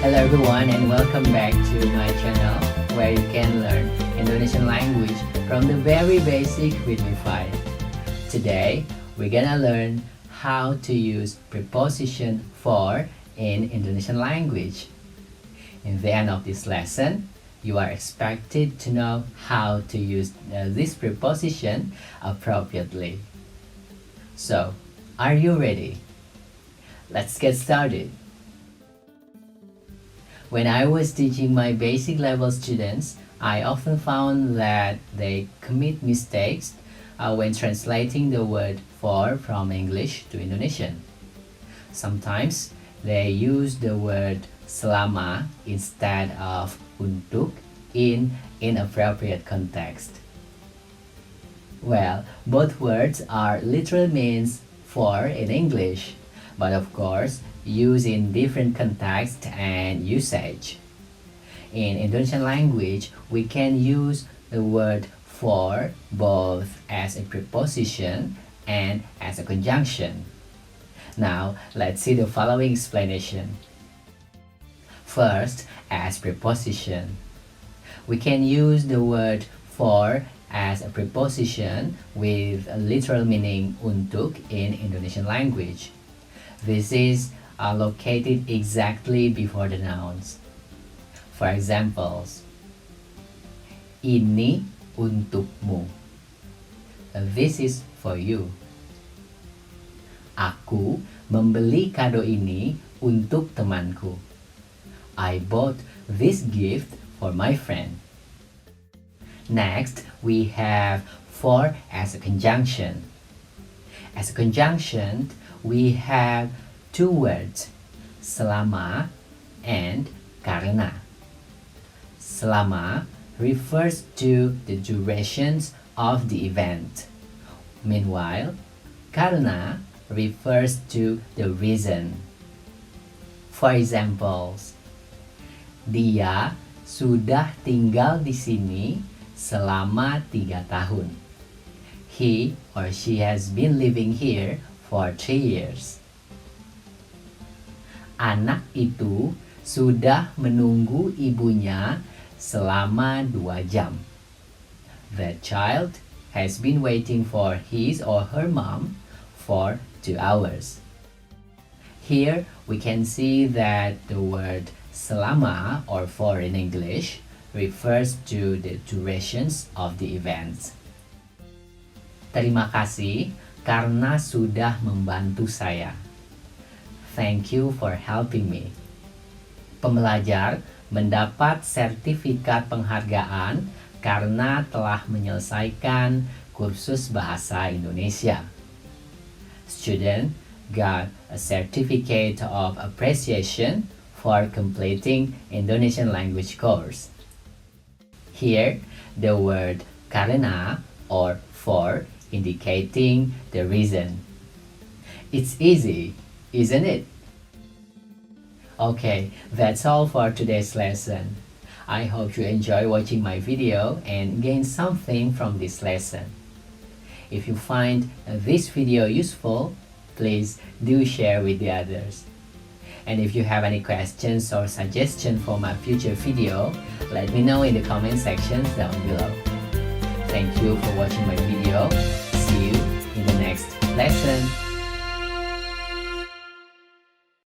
Hello everyone and welcome back to my channel where you can learn Indonesian language from the very basic with me 5. Today we're gonna learn how to use preposition for in Indonesian language. In the end of this lesson, you are expected to know how to use this preposition appropriately. So, are you ready? Let's get started. When I was teaching my basic level students, I often found that they commit mistakes when translating the word for from English to Indonesian. Sometimes they use the word selama instead of untuk in inappropriate context. Well, both words are literal means for in English, but of course used in different context and usage. In Indonesian language, we can use the word for both as a preposition and as a conjunction. Now, let's see the following explanation. First, as preposition. We can use the word for as a preposition with a literal meaning untuk in Indonesian language. This is located exactly before the nouns. For examples, ini untukmu. This is for you. Aku membeli kado ini untuk temanku. I bought this gift for my friend. Next, we have for as a conjunction. As a conjunction, we have two words, selama and karena. Selama refers to the durations of the event. Meanwhile, karena refers to the reason. For examples, dia sudah tinggal di sini selama 3 tahun. He or she has been living here for 3 years. Anak itu sudah menunggu ibunya selama 2 jam. The child has been waiting for his or her mom for 2 hours. Here we can see that the word selama or for in English refers to the durations of the events. Terima kasih karena sudah membantu saya. Thank you for helping me. Pembelajar mendapat sertifikat penghargaan karena telah menyelesaikan kursus bahasa Indonesia. Student got a certificate of appreciation for completing Indonesian language course. Here, the word karena or for indicating the reason. It's easy, isn't it? Okay, that's all for today's lesson. I hope you enjoy watching my video and gain something from this lesson. If you find this video useful, please do share with the others. And if you have any questions or suggestions for my future video, let me know in the comment sections down below. Thank you for watching my video. See you in the next lesson.